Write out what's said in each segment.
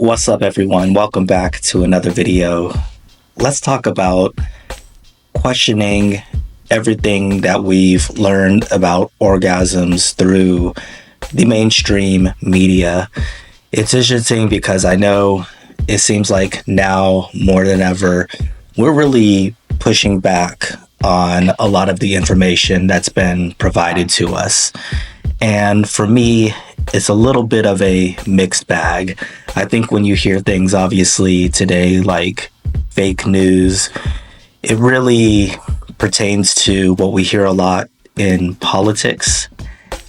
What's up, everyone? Welcome back to another video. Let's talk about questioning everything that we've learned about orgasms through the mainstream media. It's interesting because I know it seems like now more than ever, we're really pushing back on a lot of the information that's been provided to us. And for me, it's a little bit of a mixed bag. I think when you hear things, obviously, today, like fake news, it really pertains to what we hear a lot in politics.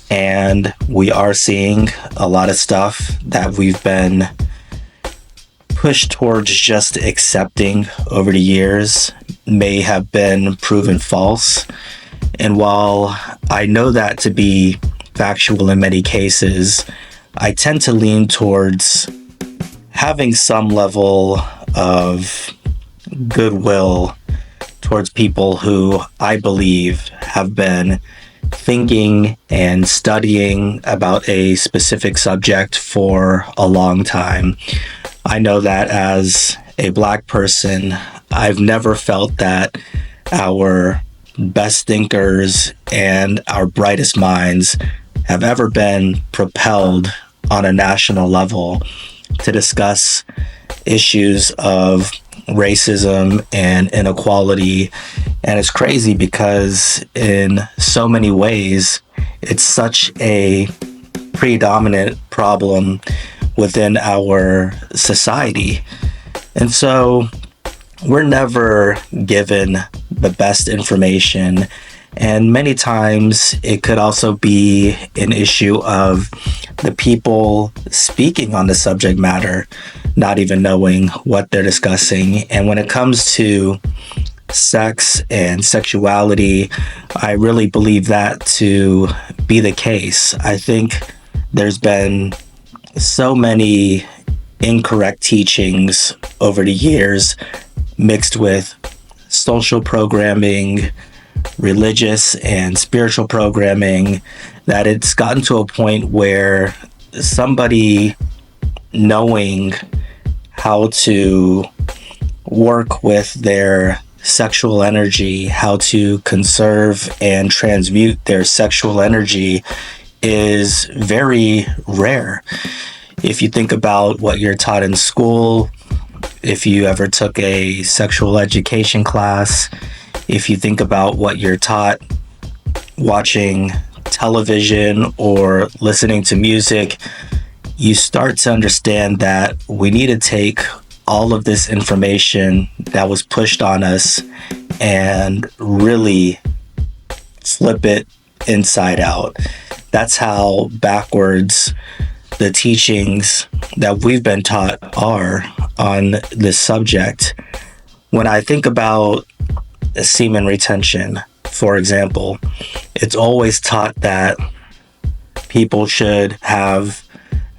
And we are seeing a lot of stuff that we've been pushed towards just accepting over the years may have been proven false. And while I know that to be factual in many cases, I tend to lean towards having some level of goodwill towards people who I believe have been thinking and studying about a specific subject for a long time. I know that as a Black person, I've never felt that our best thinkers and our brightest minds have ever been propelled on a national level to discuss issues of racism and inequality. And it's crazy because in so many ways, it's such a predominant problem within our society. And so we're never given the best information. And many times it could also be an issue of the people speaking on the subject matter not even knowing what they're discussing. And when it comes to sex and sexuality, I really believe that to be the case. I think there's been so many incorrect teachings over the years mixed with social programming, religious and spiritual programming, that it's gotten to a point where somebody knowing how to work with their sexual energy, how to conserve and transmute their sexual energy is very rare. If you think about what you're taught in school, if you ever took a sexual education class, if you think about what you're taught watching television or listening to music, you start to understand that we need to take all of this information that was pushed on us and really flip it inside out. That's how backwards the teachings that we've been taught are on this subject. When I think about semen retention, for example, it's always taught that people should have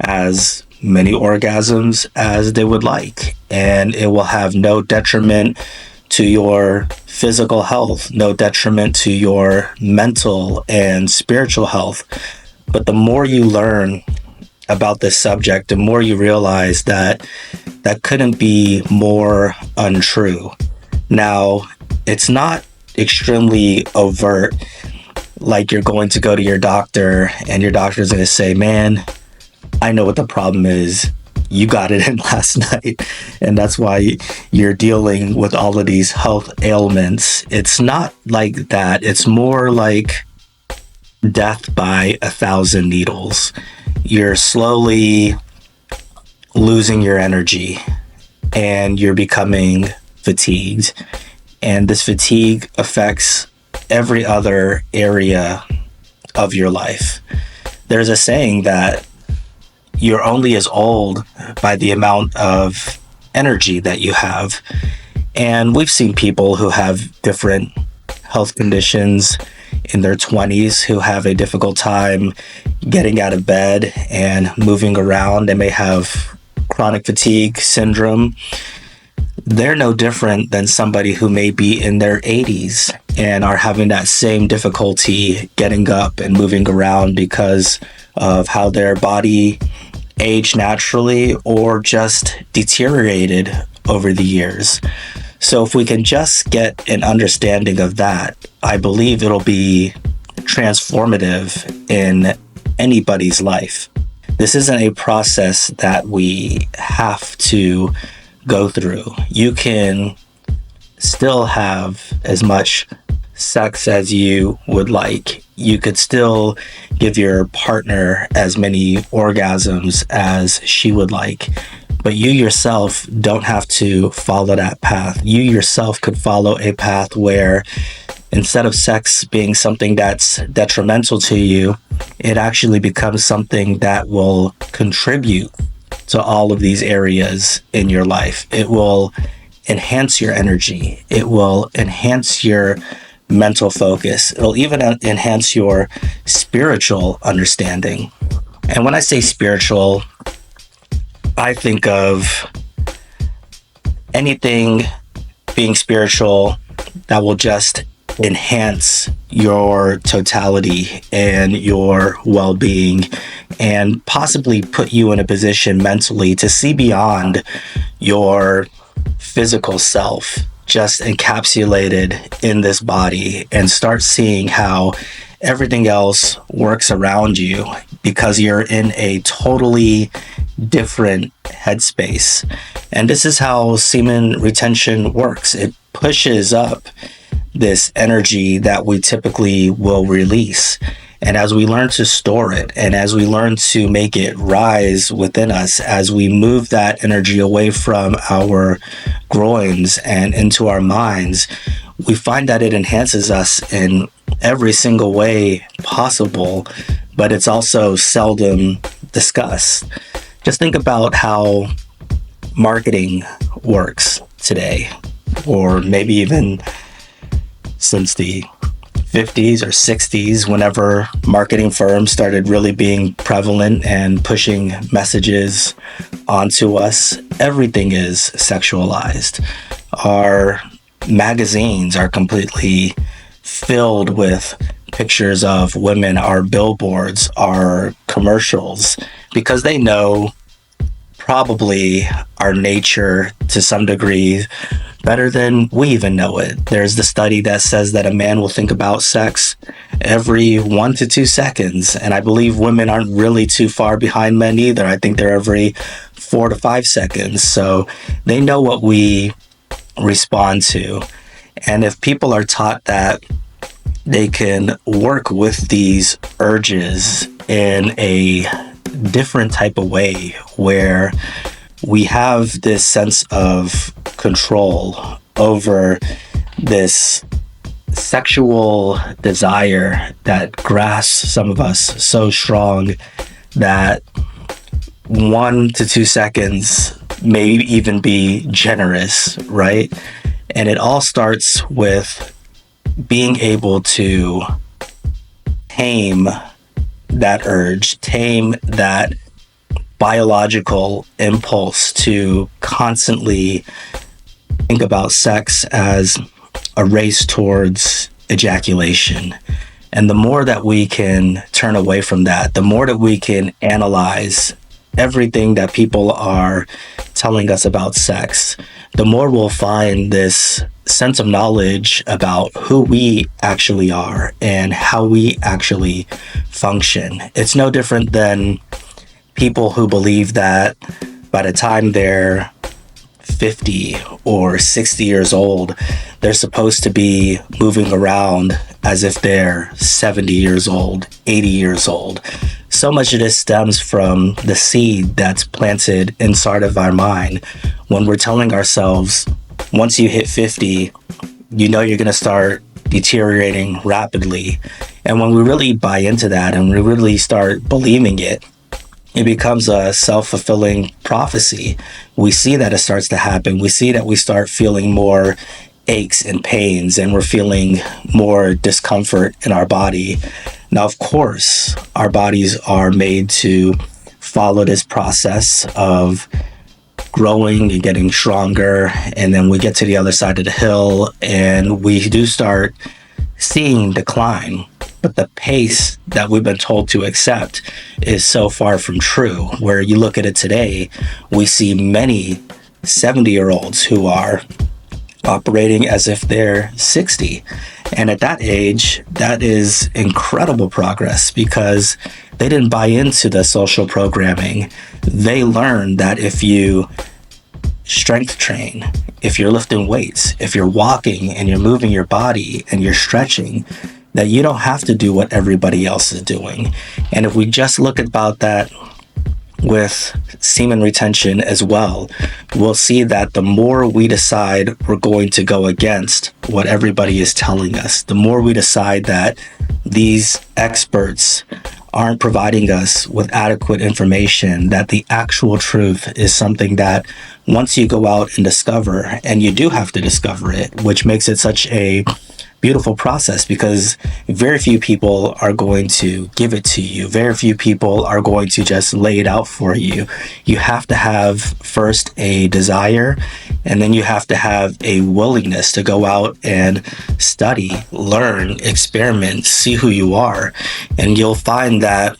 as many orgasms as they would like, and it will have no detriment to your physical health, no detriment to your mental and spiritual health. But the more you learn about this subject, the more you realize that that couldn't be more untrue. Now, it's not extremely overt, like you're going to go to your doctor and your doctor's going to say, man, I know what the problem is. You got it in last night, and that's why you're dealing with all of these health ailments. It's not like that. It's more like death by 1,000 needles. You're slowly losing your energy and you're becoming fatigued. And this fatigue affects every other area of your life. There's a saying that you're only as old by the amount of energy that you have. And we've seen people who have different health conditions in their 20s who have a difficult time getting out of bed and moving around. They may have chronic fatigue syndrome. They're no different than somebody who may be in their 80s and are having that same difficulty getting up and moving around because of how their body age naturally or just deteriorated over the years. So if we can just get an understanding of that, I believe it'll be transformative in anybody's life. This isn't a process that we have to go through. You can still have as much sex as you would like. You could still give your partner as many orgasms as she would like. But you yourself don't have to follow that path. You yourself could follow a path where instead of sex being something that's detrimental to you, it actually becomes something that will contribute to all of these areas in your life. It will enhance your energy. It will enhance your mental focus. It'll even enhance your spiritual understanding. And when I say spiritual, I think of anything being spiritual that will just enhance your totality and your well-being and possibly put you in a position mentally to see beyond your physical self, just encapsulated in this body, and start seeing how everything else works around you because you're in a totally different headspace. And this is how semen retention works. It pushes up this energy that we typically will release. And as we learn to store it, and as we learn to make it rise within us, as we move that energy away from our groins and into our minds, we find that it enhances us in every single way possible, but it's also seldom discussed. Just think about how marketing works today, or maybe even since the 50s or 60s, whenever marketing firms started really being prevalent and pushing messages onto us. Everything is sexualized. Our magazines are completely filled with pictures of women, our billboards, our commercials, because they know probably our nature to some degree better than we even know it. There's the study that says that a man will think about sex every 1 to 2 seconds. And I believe women aren't really too far behind men either. I think they're every 4 to 5 seconds. So they know what we respond to. And if people are taught that they can work with these urges in a different type of way, where we have this sense of control over this sexual desire that grasps some of us so strong that 1 to 2 seconds may even be generous, right? And it all starts with being able to tame that urge, tame that biological impulse to constantly think about sex as a race towards ejaculation. And the more that we can turn away from that, the more that we can analyze everything that people are telling us about sex, the more we'll find this sense of knowledge about who we actually are and how we actually function. It's no different than people who believe that by the time they're 50 or 60 years old, they're supposed to be moving around as if they're 70 years old, 80 years old. So much of this stems from the seed that's planted inside of our mind when we're telling ourselves, once you hit 50, you know you're going to start deteriorating rapidly. And when we really buy into that and we really start believing it, it becomes a self-fulfilling prophecy. We see that it starts to happen. We see that we start feeling more aches and pains, and we're feeling more discomfort in our body. Now, of course, our bodies are made to follow this process of growing and getting stronger, and then we get to the other side of the hill and we do start seeing decline. But the pace that we've been told to accept is so far from true. Where you look at it today, we see many 70-year-olds who are operating as if they're 60. And at that age, that is incredible progress because they didn't buy into the social programming. They learned that if you strength train, if you're lifting weights, if you're walking and you're moving your body and you're stretching, that you don't have to do what everybody else is doing. And if we just look about that with semen retention as well, we'll see that the more we decide we're going to go against what everybody is telling us, the more we decide that these experts aren't providing us with adequate information, that the actual truth is something that once you go out and discover, and you do have to discover it, which makes it such a beautiful process because very few people are going to give it to you. Very few people are going to just lay it out for you. You have to have first a desire, and then you have to have a willingness to go out and study, learn, experiment, see who you are. And you'll find that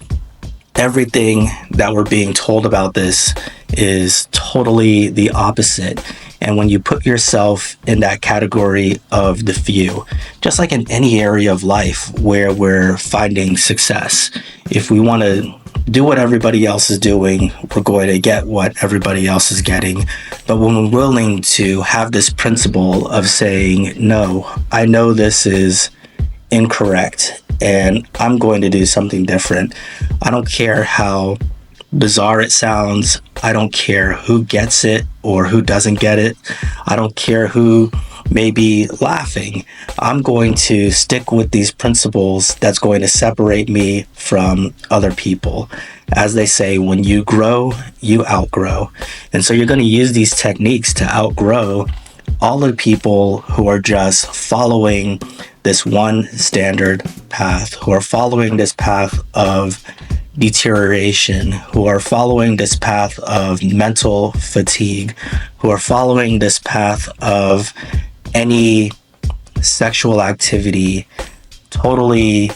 everything that we're being told about this is totally the opposite. And when you put yourself in that category of the few, just like in any area of life where we're finding success, if we want to do what everybody else is doing, we're going to get what everybody else is getting. But when we're willing to have this principle of saying, no, I know this is incorrect and I'm going to do something different. I don't care how bizarre it sounds. I don't care who gets it or who doesn't get it. I don't care who may be laughing. I'm going to stick with these principles that's going to separate me from other people. As they say, when you grow, you outgrow. And so you're going to use these techniques to outgrow all the people who are just following this one standard path, who are following this path of deterioration, who are following this path of mental fatigue, who are following this path of any sexual activity totally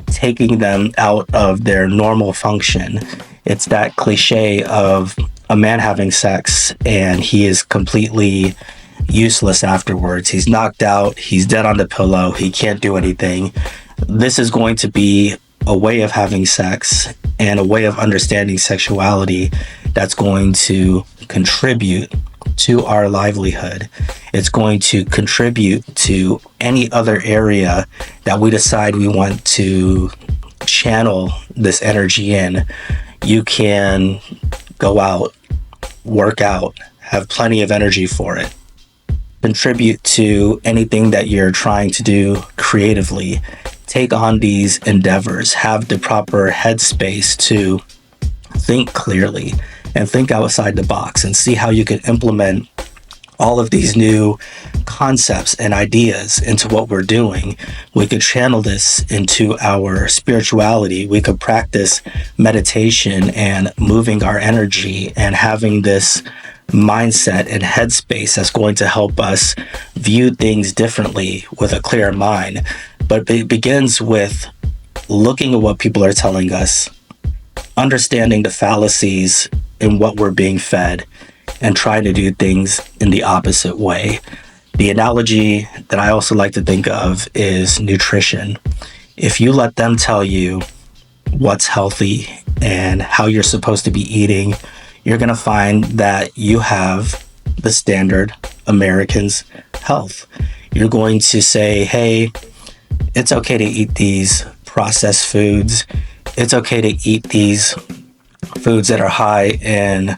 taking them out of their normal function. It's that cliche of a man having sex and he is completely useless afterwards. He's knocked out, he's dead on the pillow, he can't do anything. This is going to be a way of having sex and a way of understanding sexuality that's going to contribute to our livelihood. It's going to contribute to any other area that we decide we want to channel this energy in. You can go out, work out, have plenty of energy for it, contribute to anything that you're trying to do creatively. Take on these endeavors, have the proper headspace to think clearly and think outside the box and see how you can implement all of these new concepts and ideas into what we're doing. We could channel this into our spirituality. We could practice meditation and moving our energy and having this mindset and headspace that's going to help us view things differently with a clear mind. But it begins with looking at what people are telling us, understanding the fallacies in what we're being fed, and trying to do things in the opposite way. The analogy that I also like to think of is nutrition. If you let them tell you what's healthy and how you're supposed to be eating, you're going to find that you have the standard American's health. You're going to say, hey, it's okay to eat these processed foods. It's okay to eat these foods that are high in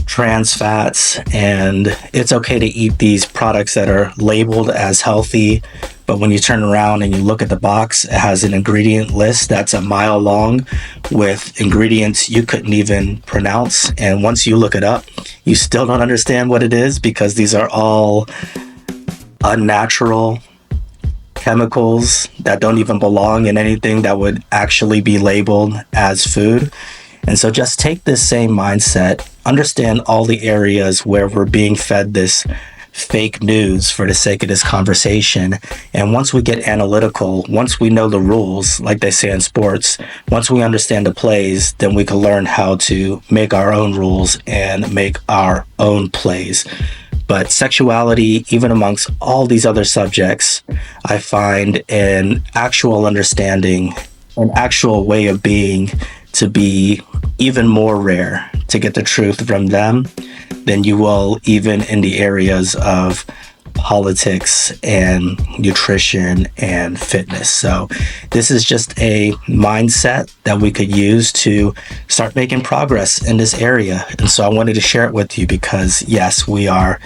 trans fats, and it's okay to eat these products that are labeled as healthy, but when you turn around and you look at the box, it has an ingredient list that's a mile long with ingredients you couldn't even pronounce, and once you look it up, you still don't understand what it is because these are all unnatural chemicals that don't even belong in anything that would actually be labeled as food. And so just take this same mindset, understand all the areas where we're being fed this fake news for the sake of this conversation. And once we get analytical, once we know the rules, like they say in sports, once we understand the plays, then we can learn how to make our own rules and make our own plays. But sexuality, even amongst all these other subjects, I find an actual understanding, an actual way of being to be even more rare, to get the truth from them than you will even in the areas of politics and nutrition and fitness. So this is just a mindset that we could use to start making progress in this area. And so I wanted to share it with you because yes, we are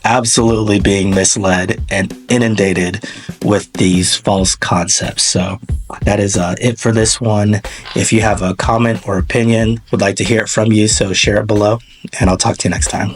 absolutely being misled and inundated with these false concepts. So that is it for this one. If you have a comment or opinion, would like to hear it from you, so share it below, and I'll talk to you next time.